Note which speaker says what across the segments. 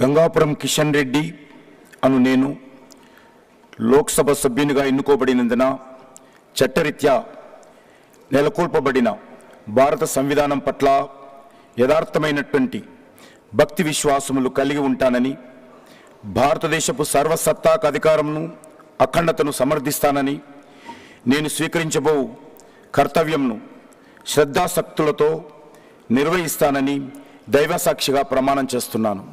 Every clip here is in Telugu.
Speaker 1: గంగాపురం కిషన్ రెడ్డి అను నేను లోక్సభ సభ్యునిగా ఎన్నుకోబడినందున చట్టరీత్యా నెలకొల్పబడిన భారత సంవిధానం పట్ల యథార్థమైనటువంటి భక్తి విశ్వాసములు కలిగి ఉంటానని, భారతదేశపు సర్వసత్తాక అధికారమును అఖండతను సమర్థిస్తానని, నేను స్వీకరించబో కర్తవ్యంను శ్రద్ధాశక్తులతో నిర్వహిస్తానని దైవసాక్షిగా ప్రమాణం చేస్తున్నాను.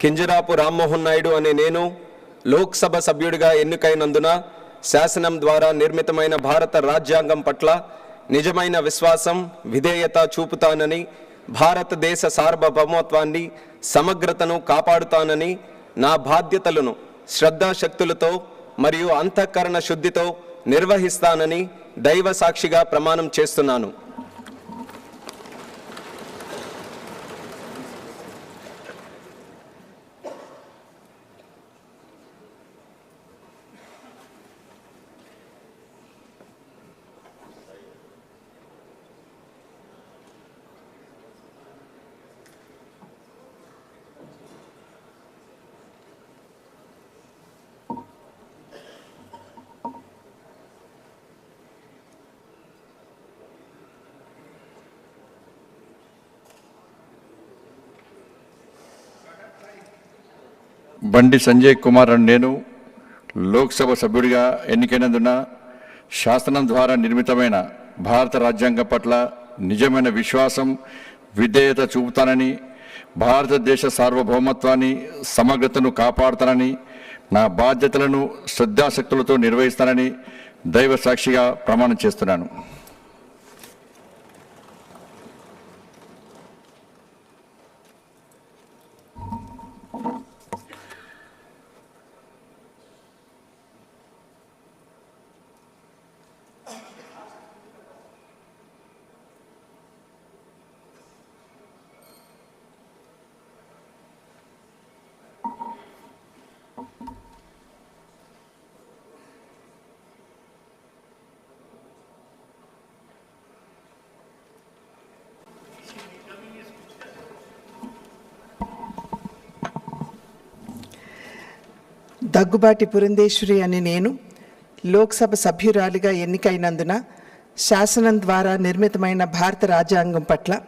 Speaker 2: కింజరాపు రామ్మోహన్ నాయుడు అనే నేను లోక్సభ సభ్యుడిగా ఎన్నికైనందున శాసనం ద్వారా నిర్మితమైన భారత రాజ్యాంగం పట్ల నిజమైన విశ్వాసం, విధేయత చూపుతానని, భారతదేశ సార్వభౌమత్వాన్ని, సమగ్రతను కాపాడుతానని, నా బాధ్యతలను శ్రద్ధాశక్తులతో మరియు అంతఃకరణ శుద్ధితో నిర్వహిస్తానని దైవ సాక్షిగా ప్రమాణం చేస్తున్నాను.
Speaker 1: బండి సంజయ్ కుమార్ అని నేను లోక్సభ సభ్యుడిగా ఎన్నికైనందున శాసనం ద్వారా నిర్మితమైన భారత రాజ్యాంగం పట్ల నిజమైన విశ్వాసం, విధేయత చూపుతానని, భారతదేశ సార్వభౌమత్వాన్ని, సమగ్రతను కాపాడుతానని, నా బాధ్యతలను శ్రద్ధాశక్తులతో నిర్వహిస్తానని దైవ సాక్షిగా ప్రమాణం చేస్తున్నాను.
Speaker 3: దగ్గుబాటి పురంధేశ్వరి అని నేను లోక్సభ సభ్యురాలిగా ఎన్నికైనందున శాసనం ద్వారా నిర్మితమైన భారత రాజ్యాంగం పట్ల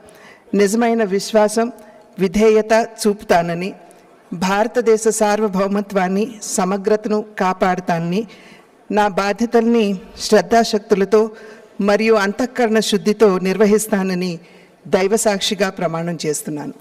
Speaker 3: నిజమైన విశ్వాసం, విధేయత చూపుతానని, భారతదేశ సార్వభౌమత్వాన్ని, సమగ్రతను కాపాడుతానని, నా బాధ్యతల్ని శ్రద్ధాశక్తులతో మరియు అంతఃకరణ శుద్ధితో నిర్వహిస్తానని దైవసాక్షిగా ప్రమాణం చేస్తున్నాను.